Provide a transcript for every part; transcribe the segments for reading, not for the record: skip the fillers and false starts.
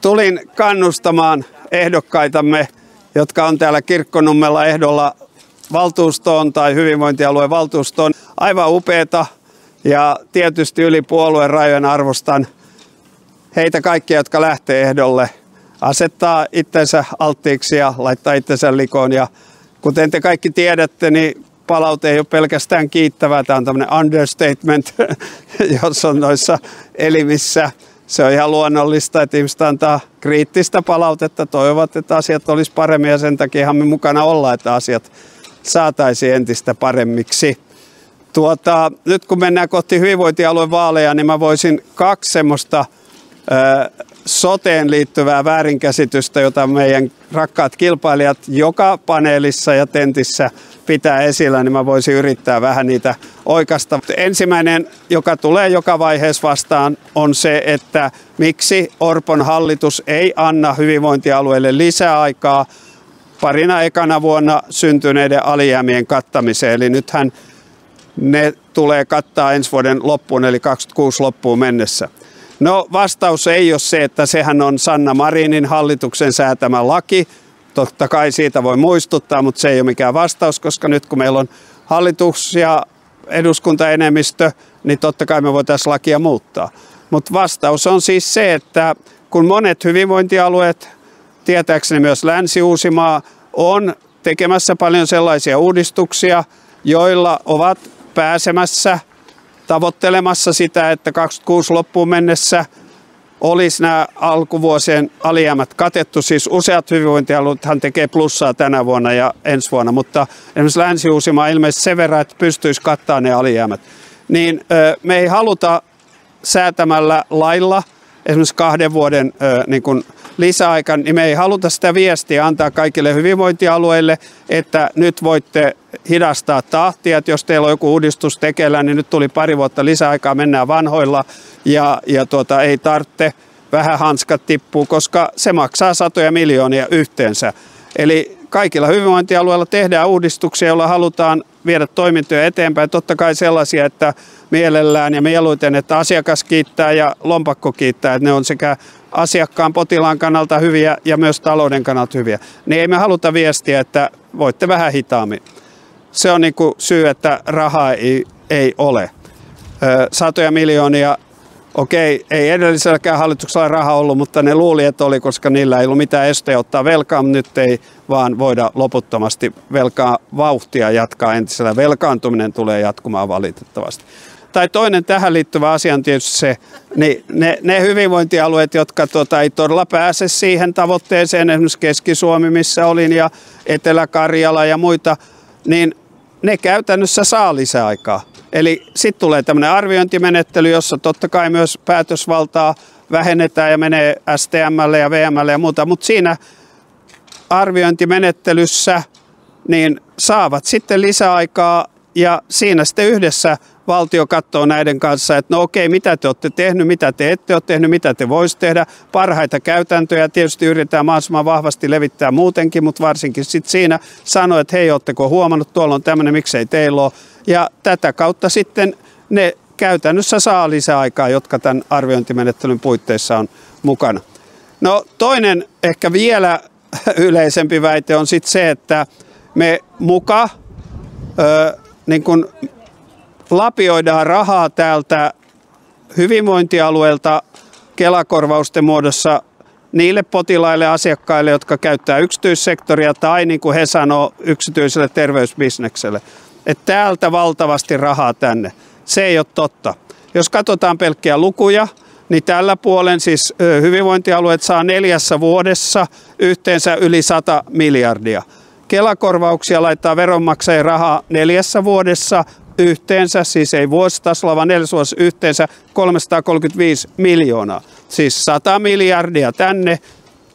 Tulin kannustamaan ehdokkaitamme, jotka on täällä Kirkkonummella ehdolla valtuustoon tai hyvinvointialueen valtuustoon. Aivan upeata ja tietysti yli puolueen rajojen arvostan heitä kaikkia, jotka lähtee ehdolle, asettaa itsensä alttiiksi ja laittaa itsensä likoon. Ja kuten te kaikki tiedätte, niin palaute ei ole pelkästään kiittävää. Tämä on tämmöinen understatement, jos on noissa elimissä. Se on ihan luonnollista, että ihmiset antaa kriittistä palautetta, toivovat, että asiat olisi paremmin ja sen takia me mukana ollaan, että asiat saataisiin entistä paremmiksi. Nyt kun mennään kohti hyvinvointialueen vaaleja, niin mä voisin kaksi semmoista soteen liittyvää väärinkäsitystä, jota meidän rakkaat kilpailijat joka paneelissa ja tentissä pitää esillä, niin mä voisin yrittää vähän niitä oikaista. Ensimmäinen, joka tulee joka vaiheessa vastaan, on se, että miksi Orpon hallitus ei anna hyvinvointialueille lisää aikaa parina ekana vuonna syntyneiden alijäämien kattamiseen. Eli nythän ne tulee kattaa ensi vuoden loppuun, eli 2026 loppuun mennessä. No vastaus ei ole se, että sehän on Sanna Marinin hallituksen säätämä laki. Totta kai siitä voi muistuttaa, mutta se ei ole mikään vastaus, koska nyt kun meillä on hallitus ja eduskuntaenemmistö, niin totta kai me voitaisiin lakia muuttaa. Mutta vastaus on siis se, että kun monet hyvinvointialueet, tietääkseni myös Länsi-Uusimaa, on tekemässä paljon sellaisia uudistuksia, joilla ovat pääsemässä tavoittelemassa sitä, että 2026 loppuun mennessä olisi nämä alkuvuosien alijäämät katettu. Siis useat hyvinvointialueethan tekee plussaa tänä vuonna ja ensi vuonna, mutta esimerkiksi Länsi-Uusimaa ilmeisesti sen verran, että pystyisi kattamaan ne alijäämät. Niin me ei haluta säätämällä lailla esimerkiksi 2 vuoden lisäaikan, niin me ei haluta sitä viestiä antaa kaikille hyvinvointialueille, että nyt voitte hidastaa tahtia, että jos teillä on joku uudistus tekeillä, niin nyt tuli 2 vuotta lisäaikaa, mennään vanhoilla ja ei tarvitse, vähän hanskat tippuu, koska se maksaa satoja miljoonia yhteensä. Eli kaikilla hyvinvointialueilla tehdään uudistuksia, joilla halutaan viedä toimintoja eteenpäin. Totta kai sellaisia, että mielellään ja mieluiten, että asiakas kiittää ja lompakko kiittää, että ne on sekä asiakkaan, potilaan kannalta hyviä ja myös talouden kannalta hyviä. Niin ei me haluta viestiä, että voitte vähän hitaammin. Se on niin kuin syy, että rahaa ei ole. Satoja miljoonia, okei, ei edelliselläkään hallituksella rahaa ollut, mutta ne luuli, että oli, koska niillä ei ollut mitään esteä ottaa velkaa, mutta nyt ei vaan voida loputtomasti velkaa vauhtia jatkaa entisellä. Velkaantuminen tulee jatkumaan valitettavasti. Tai toinen tähän liittyvä asia on tietysti se, niin ne hyvinvointialueet, jotka ei todella pääse siihen tavoitteeseen, esimerkiksi Keski-Suomi, missä olin, ja Etelä-Karjala ja muita, niin ne käytännössä saa lisäaikaa. Eli sitten tulee tämmöinen arviointimenettely, jossa totta kai myös päätösvaltaa vähennetään ja menee STM:lle ja VM:lle ja muuta, mutta siinä arviointimenettelyssä niin saavat sitten lisäaikaa ja siinä sitten yhdessä valtio katsoo näiden kanssa, että no okei, mitä te olette tehnyt, mitä te ette ole tehnyt, mitä te voisi tehdä. Parhaita käytäntöjä tietysti yritetään mahdollisimman vahvasti levittää muutenkin, mutta varsinkin sitten siinä sanoo, että hei, ootteko huomannut, tuolla on tämmöinen, miksei teillä ole. Ja tätä kautta sitten ne käytännössä saa lisäaikaa, jotka tämän arviointimenettelyn puitteissa on mukana. No toinen ehkä vielä yleisempi väite on sitten se, että me niin kun lapioidaan rahaa täältä hyvinvointialueelta Kela-korvausten muodossa niille potilaille ja asiakkaille, jotka käyttää yksityissektoria tai niin kuin he sanoo yksityiselle terveysbisnekselle. Että täältä valtavasti rahaa tänne. Se ei ole totta. Jos katsotaan pelkkiä lukuja, niin tällä puolen siis hyvinvointialueet saa 4 vuodessa yhteensä yli 100 miljardia. Kela-korvauksia laittaa veronmaksajien rahaa 4 vuodessa yhteensä, siis ei vuositasolla, vaan 4 vuodessa yhteensä 335 miljoonaa. Siis 100 miljardia tänne,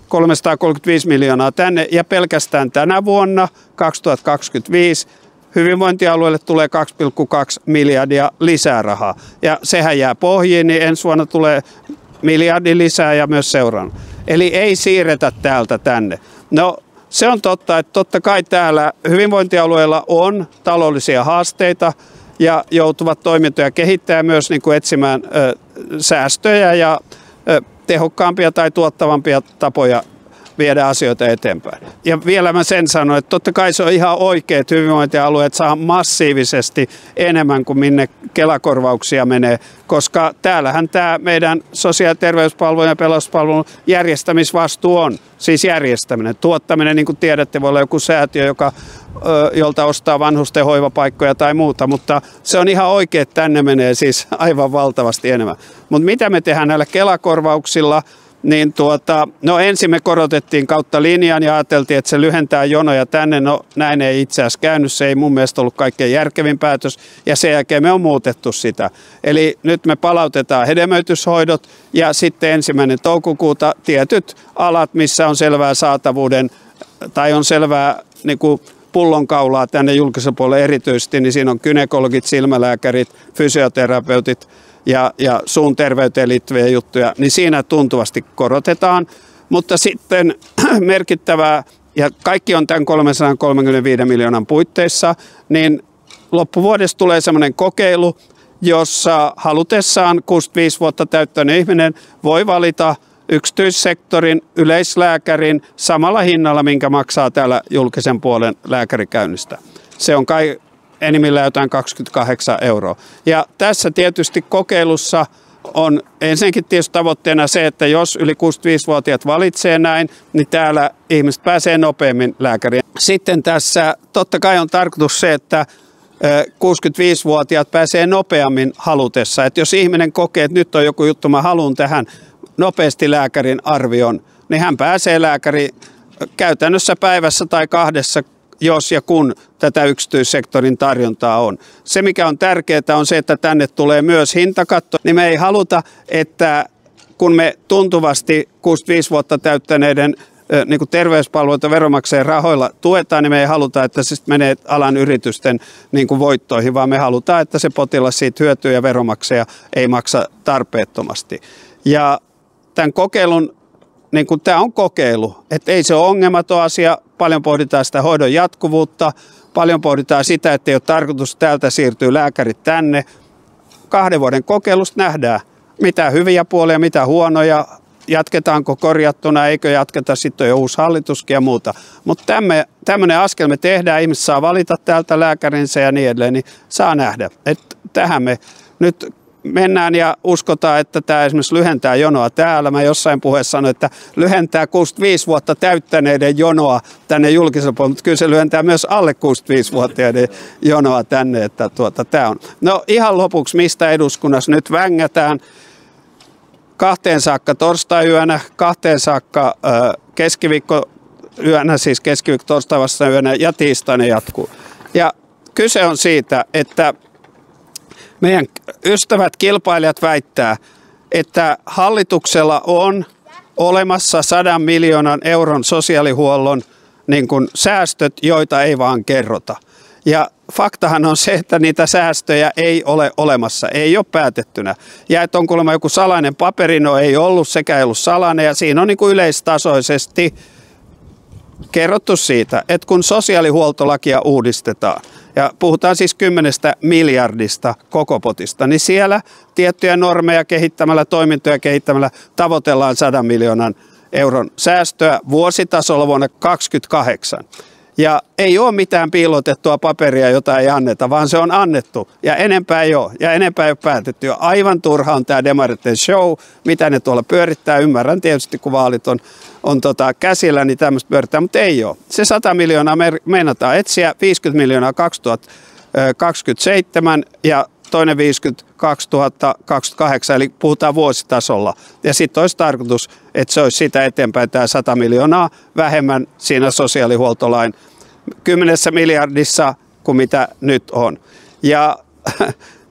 335 miljoonaa tänne ja pelkästään tänä vuonna 2025 hyvinvointialueelle tulee 2,2 miljardia lisää rahaa. Ja sehän jää pohjiin, niin ensi vuonna tulee miljardi lisää ja myös seuraavana. Eli ei siirretä täältä tänne. No se on totta, että totta kai täällä hyvinvointialueilla on taloudellisia haasteita ja joutuvat toimintoja kehittämään myös niin kuin etsimään säästöjä ja tehokkaampia tai tuottavampia tapoja viedä asioita eteenpäin. Ja vielä mä sen sanon, että totta kai se on ihan oikein, että hyvinvointialueet saa massiivisesti enemmän kuin minne Kela-korvauksia menee, koska täällähän tämä meidän sosiaali- ja terveyspalvelujen ja pelastuspalvelun järjestämisvastuu on. Siis järjestäminen. Tuottaminen, niin kuin tiedätte, voi olla joku säätiö, jolta ostaa vanhusten hoivapaikkoja tai muuta, mutta se on ihan oikein, että tänne menee siis aivan valtavasti enemmän. Mutta mitä me tehdään näillä Kela-korvauksilla? Niin no ensin me korotettiin kautta linjan ja ajateltiin, että se lyhentää jonoja tänne. No näin ei itse asiassa käynyt, se ei mun mielestä ollut kaikkein järkevin päätös ja sen jälkeen me on muutettu sitä. Eli nyt me palautetaan hedelmöityshoidot ja sitten 1. toukokuuta tietyt alat, missä on selvää saatavuuden tai on selvää niin kuin pullonkaulaa tänne julkiselle puolelle erityisesti, niin siinä on gynekologit, silmälääkärit, fysioterapeutit, ja suun terveyteen liittyviä juttuja, niin siinä tuntuvasti korotetaan. Mutta sitten merkittävää, ja kaikki on tämän 335 miljoonan puitteissa, niin loppuvuodesta tulee semmoinen kokeilu, jossa halutessaan 65 vuotta täyttänyt ihminen voi valita yksityissektorin yleislääkärin samalla hinnalla, minkä maksaa täällä julkisen puolen lääkärikäynnistä. Se on kai enimmillään jotain 28 €. Ja tässä tietysti kokeilussa on ensinnäkin tietysti tavoitteena se, että jos yli 65-vuotiaat valitsee näin, niin täällä ihmiset pääsee nopeammin lääkäriin. Sitten tässä totta kai on tarkoitus se, että 65-vuotiaat pääsee nopeammin halutessa. Että jos ihminen kokee, että nyt on joku juttu, mä haluan tähän nopeasti lääkärin arvion, niin hän pääsee lääkäriin käytännössä päivässä tai 2, jos ja kun tätä yksityissektorin tarjontaa on. Se, mikä on tärkeää, on se, että tänne tulee myös hintakatto. Niin me ei haluta, että kun me tuntuvasti 65 vuotta täyttäneiden niin kuin terveyspalveluita veronmaksajien rahoilla tuetaan, niin me ei haluta, että se menee alan yritysten niin kuin voittoihin, vaan me halutaan, että se potilas siitä hyötyy ja veronmaksaja ei maksa tarpeettomasti. Ja tämän kokeilun, niin kuin tämä on kokeilu, että ei se ole ongelmaton asia, paljon pohditaan sitä hoidon jatkuvuutta, paljon pohditaan sitä, että ei ole tarkoitus täältä siirtyä lääkärit tänne. 2 vuoden kokeilusta nähdään, mitä hyviä puolia, mitä huonoja, jatketaanko korjattuna, eikö jatketa, sitten on jo uusi hallituskin ja muuta. Mutta tämmöinen askel me tehdään, ihmiset saa valita täältä lääkärinsä ja niin edelleen, niin saa nähdä, että tähän me nyt mennään ja uskotaan, että tämä esimerkiksi lyhentää jonoa täällä. Mä jossain puheessa sanoin, että lyhentää 65 vuotta täyttäneiden jonoa tänne julkiselle puolelle, mutta kyllä se lyhentää myös alle 65-vuotiaiden jonoa tänne, että tämä on. No ihan lopuksi, mistä eduskunnassa nyt vängätään? 2 saakka torstai-yönä, 2 saakka keskiviikko-yönä, siis keskiviikko-torstai vasta yönä ja tiistaina jatkuu. Ja kyse on siitä, että meidän ystävät kilpailijat väittää, että hallituksella on olemassa 100 miljoonan euron sosiaalihuollon niin kuin säästöt, joita ei vaan kerrota. Ja faktahan on se, että niitä säästöjä ei ole olemassa, ei ole päätettynä. Ja että on kuulemma joku salainen paperi, no ei ollut, sekä ei ollut salainen. Ja siinä on niin kuin yleistasoisesti kerrottu siitä, että kun sosiaalihuoltolakia uudistetaan, ja puhutaan siis 10 miljardista koko potista, niin siellä tiettyjä normeja kehittämällä, toimintoja kehittämällä tavoitellaan 100 miljoonan euron säästöä vuositasolla vuonna 2028. Ja ei ole mitään piilotettua paperia, jota ei anneta, vaan se on annettu. Ja enempää ei ole. Ja enempää ei ole päätetty. Ja aivan turha on tämä demaritten show, mitä ne tuolla pyörittää. Ymmärrän tietysti, kun vaalit on käsillä, niin tämmöistä pyörittää, mutta ei ole. Se 100 miljoonaa meinataan etsiä, 50 miljoonaa 2027 ja toinen 50 2028, eli puhutaan vuositasolla. Ja sitten olisi tarkoitus, että se olisi sitä eteenpäin tämä 100 miljoonaa vähemmän siinä sosiaalihuoltolain 10 miljardissa kuin mitä nyt on. Ja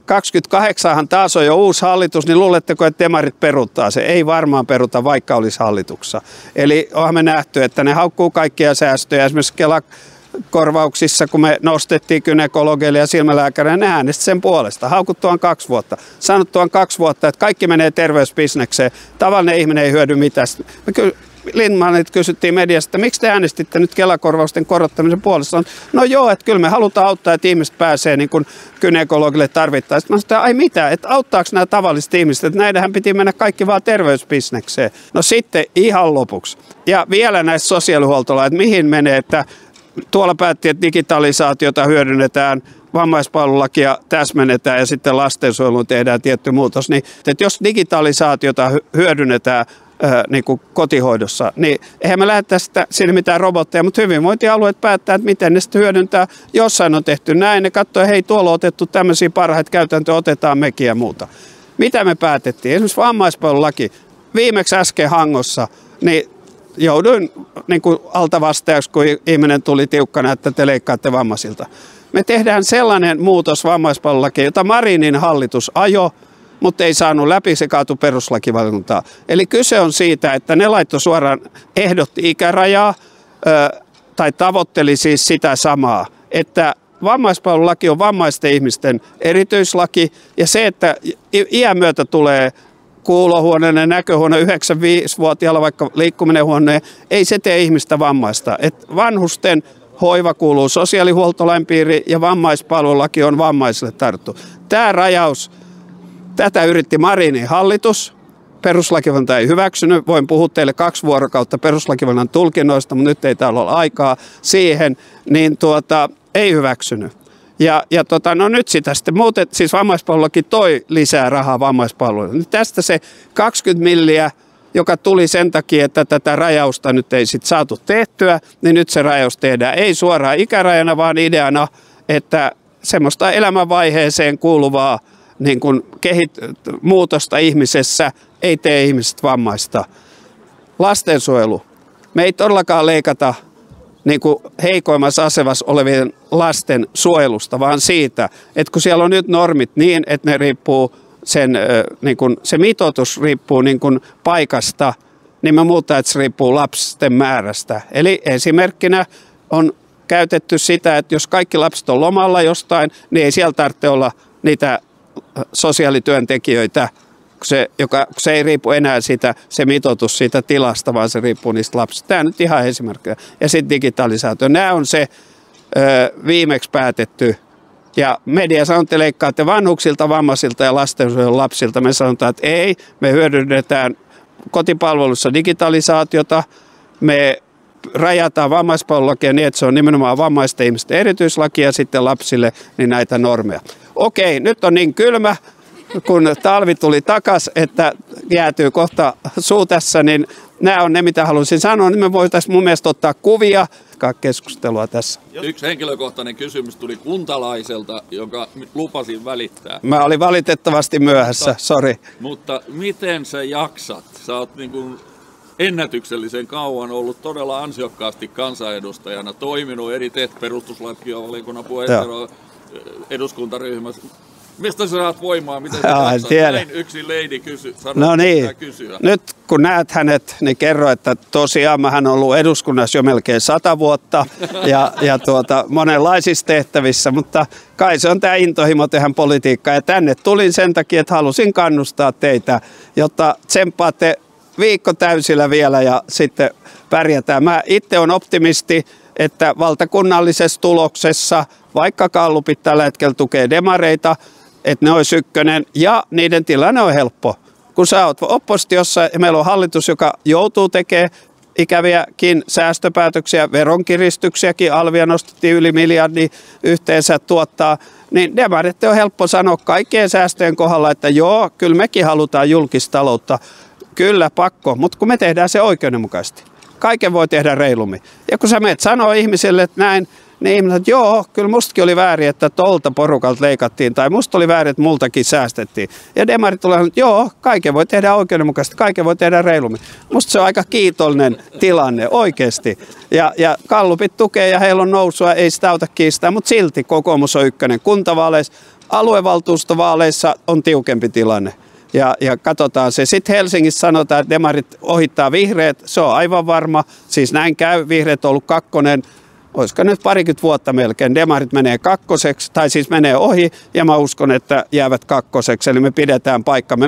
28han taas on jo uusi hallitus, niin luuletteko, että demarit peruuttaa se? Ei varmaan peruta, vaikka olisi hallituksessa. Eli onhan me nähty, että ne haukkuu kaikkia säästöjä. Esimerkiksi Kela-korvauksissa, kun me nostettiin gynekologeille ja silmälääkäreille, ne äänestivät sen puolesta. Haukuttuaan 2 vuotta. Sanottuaan 2 vuotta, että kaikki menee terveysbisnekseen. Tavallinen ihminen ei hyödy mitään. Lindtmanilta kysyttiin mediasta, että miksi te äänestitte nyt Kela-korvausten korottamisen puolesta. No joo, että kyllä me halutaan auttaa, että ihmiset pääsee niin kuin gynekologille tarvittaessa. Mä sanoin, ai mitä, että auttaako nämä tavalliset ihmiset, että näidenhän piti mennä kaikki vaan terveysbisnekseen. No sitten ihan lopuksi. Ja vielä näistä sosiaalihuoltolaista, että mihin menee, että tuolla päätti, että digitalisaatiota hyödynnetään, vammaispalvelulakia täsmennetään ja sitten lastensuojeluun tehdään tietty muutos. Niin, että jos digitalisaatiota hyödynnetään niin kuin kotihoidossa, niin eihän me lähdetä sinne mitään robotteja, mutta hyvinvointialueet päättää, että miten ne sitten hyödyntää. Jossain on tehty näin, ne katsoo, hei tuolla on otettu tämmöisiä parhaita käytäntöjä, otetaan mekin ja muuta. Mitä me päätettiin? Esimerkiksi vammaispalvelulaki viimeksi äsken Hangossa, niin jouduin niin kuin altavastaajaksi, kun ihminen tuli tiukkana, että te leikkaatte vammaisilta. Me tehdään sellainen muutos vammaispalvelulakiin, jota Marinin hallitus ajoi, mutta ei saanut läpi, se kaatui perustuslakivaliokuntaan. Eli kyse on siitä, että ne laittoi suoraan, ehdotti ikärajaa, tai tavoitteli siis sitä samaa, että vammaispalvelulaki on vammaisten ihmisten erityislaki, ja se, että iän myötä tulee kuulohuoneinen näköhuone 95-vuotiaalla, vaikka liikkuminen huoneen, ei se tee ihmistä vammaista. Et vanhusten hoiva kuuluu sosiaalihuoltolain piiriin ja vammaispalvelulaki on vammaisille tarttu. Tämä rajaus, tätä yritti Marinin hallitus. Perustuslakivaliokunta ei hyväksynyt. Voin puhua teille 2 vuorokautta perustuslakivaliokunnan tulkinnoista, mutta nyt ei täällä ole aikaa siihen, niin ei hyväksynyt. No nyt sitä sitten muuten, siis vammaispalvelulaki toi lisää rahaa vammaispalveluille. Tästä se 20 milliä, joka tuli sen takia, että tätä rajausta nyt ei sitten saatu tehtyä, niin nyt se rajaus tehdään. Ei suoraan ikärajana, vaan ideana, että semmoista elämänvaiheeseen kuuluvaa niin kuin muutosta ihmisessä ei tee ihmiset vammaista. Lastensuojelu. Me ei todellakaan leikata niin kuin heikoimmassa asemassa olevien lasten suojelusta, vaan siitä, että kun siellä on nyt normit niin, että ne riippuu se mitoitus riippuu niin kuin paikasta, niin me muuttaa, että se riippuu lapsen määrästä. Eli esimerkkinä on käytetty sitä, että jos kaikki lapset on lomalla jostain, niin ei siellä tarvitse olla niitä sosiaalityöntekijöitä, se ei riipu enää se mitoitus siitä tilasta, vaan se riippuu niistä lapsista. Tämä nyt ihan esimerkkinä. Ja sitten digitalisaatio. Nämä on se viimeksi päätetty. Ja media sanoo, että leikkaatte vanhuksilta, vammaisilta ja lastensuojelun lapsilta. Me sanotaan, että ei, me hyödynnetään kotipalvelussa digitalisaatiota, me rajataan vammaispalvelulakia niin, että se on nimenomaan vammaisten ihmisten erityislaki ja sitten lapsille niin näitä normeja. Okei, nyt on niin kylmä, kun talvi tuli takas, että jäätyy kohta suu tässä, niin nämä on ne, mitä haluaisin sanoa. Niin me voitaisiin mun mielestä ottaa kuvia, keskustelua tässä. Yksi henkilökohtainen kysymys tuli kuntalaiselta, jonka lupasin välittää. Mä olin valitettavasti myöhässä, sori. Mutta miten sä jaksat? Sä oot niin kuin ennätyksellisen kauan ollut todella ansiokkaasti kansanedustajana, toiminut eri perustuslakivaliokunnan puheenjohtajana eduskuntaryhmässä. Mistä sä saat voimaa? Miten sä jaksat? Näin yksi lady sanoo, no niin, nyt kun näet hänet, niin kerro, että tosiaan hän on ollut eduskunnassa jo melkein 100 vuotta ja monenlaisissa tehtävissä, mutta kai se on tämä intohimo tehdä politiikkaa. Ja tänne tulin sen takia, että halusin kannustaa teitä, jotta tsemppaatte viikko täysillä vielä ja sitten pärjätään. Mä itse olen optimisti, että valtakunnallisessa tuloksessa, vaikka gallupit tällä hetkellä tukee demareita, että ne olisi ykkönen ja niiden tilanne on helppo. Kun sä oot oppositiossa ja meillä on hallitus, joka joutuu tekemään ikäviäkin säästöpäätöksiä, veronkiristyksiäkin, alvia nostettiin yli miljardia yhteensä tuottaa, niin demarit on helppo sanoa kaikkien säästöjen kohdalla, että joo, kyllä mekin halutaan julkistaloutta, kyllä pakko, mutta kun me tehdään se oikeudenmukaisesti. Kaiken voi tehdä reilummin. Ja kun sä menet sanoo ihmisille, että näin, niin ihmiset, että joo, kyllä mustakin oli väärin, että tolta porukalta leikattiin, tai musta oli väärin, että multakin säästettiin. Ja demarit tulee, että joo, kaiken voi tehdä oikeudenmukaisesti, kaiken voi tehdä reilummin. Musta se on aika kiitollinen tilanne, oikeasti. Ja gallupit tukee ja heillä on nousua, ei sitä auta kiistää, mutta silti kokoomus on ykkönen. Kuntavaaleissa, aluevaltuustovaaleissa on tiukempi tilanne. Ja katsotaan se. Sitten Helsingissä sanotaan, että demarit ohittaa vihreät. Se on aivan varma. Siis näin käy. Vihreät on ollut kakkonen. Olisiko nyt 20 vuotta melkein. Demarit menee kakkoseksi, tai siis menee ohi. Ja mä uskon, että jäävät kakkoseksi. Eli me pidetään paikkamme.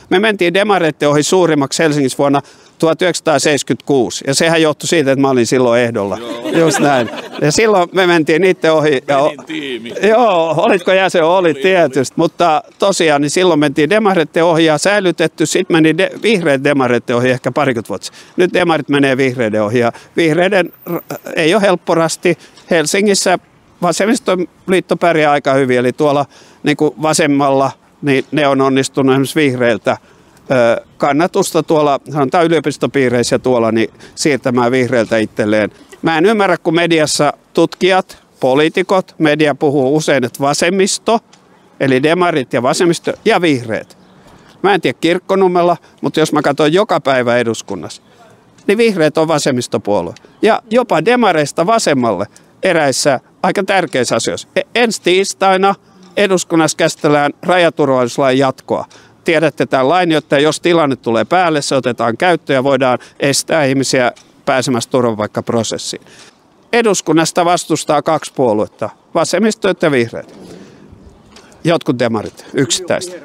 Me mentiin demareiden ohi suurimmaksi Helsingissä vuonna 1976. Ja sehän johtui siitä, että mä olin silloin ehdolla. Joo. Just näin. Ja silloin me mentiin niiden ohi. Tiimi. Joo, olitko jäsen? Olit tietysti. Mutta tosiaan, niin silloin mentiin demareiden ohi ja säilytetty. Sitten meni vihreät demareiden ohi ehkä parikymmentä vuotta. Nyt demarit menee vihreiden ohi. Ja vihreiden ei ole helppo rasti. Helsingissä vasemmistoliitto pärjää aika hyvin. Eli tuolla niin kuin vasemmalla niin ne on onnistunut esimerkiksi vihreiltä kannatusta tuolla, sanotaan yliopistopiireissä ja tuolla, niin siirtämään vihreiltä itselleen. Mä en ymmärrä, kun mediassa tutkijat, poliitikot, media puhuu usein, että vasemmisto, eli demarit ja vasemmisto ja vihreät. Mä en tiedä Kirkkonummella, mutta jos mä katson joka päivä eduskunnassa, niin vihreät on vasemmistopuolue. Ja jopa demareista vasemmalle eräissä aika tärkeissä asioissa. Ensi tiistaina eduskunnassa käsitellään rajaturvallisuuslain jatkoa. Tiedätte tämän lain, jotta jos tilanne tulee päälle, se otetaan käyttöön ja voidaan estää ihmisiä pääsemästä turvapaikkaprosessiin. Eduskunnasta vastustaa 2 puoluetta, vasemmisto ja vihreät. Jotkut demarit, yksittäiset.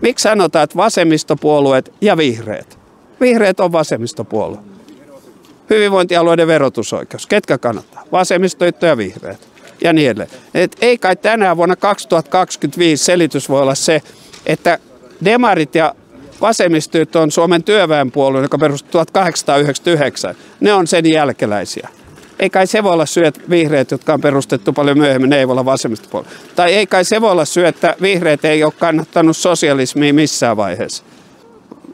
Miksi sanotaan, että vasemmistopuolueet ja vihreät? Vihreät on vasemmistopuolue. Hyvinvointialueiden verotusoikeus. Ketkä kannattaa? Vasemmistoliitto ja vihreät. Ja niin edelleen. Et ei kai tänään vuonna 2025 selitys voi olla se, että demarit ja vasemmistoliitto on Suomen työväenpuolue, joka perustui 1899. Ne on sen jälkeläisiä. Ei kai se voi olla syy, että vihreät, jotka on perustettu paljon myöhemmin, ne ei voi olla vasemmistopuolue. Tai ei kai se voi olla syy, että vihreät ei ole kannattanut sosialismia missään vaiheessa.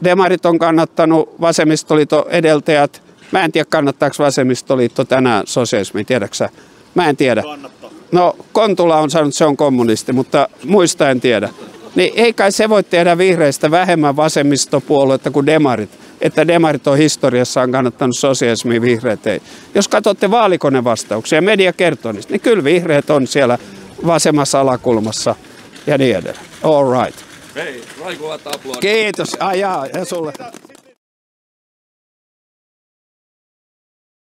Demarit on kannattanut, vasemmistoliiton edeltäjät. Mä en tiedä, kannattaako vasemmistoliitto tänään sosialismia, tiedäksä? Mä en tiedä. No, Kontula on sanonut, että se on kommunisti, mutta muista en tiedä. Niin ei kai se voi tehdä vihreistä vähemmän vasemmistopuoluetta kuin demarit, että demarit on historiassaan kannattanut sosialismia, vihreät ei. Jos katsotte vaalikonevastauksia ja media kertoo niistä, niin kyllä vihreät on siellä vasemmassa alakulmassa ja niin edelleen. All right. Hei, Raiko, aplodit. Kiitos. Ja sulle.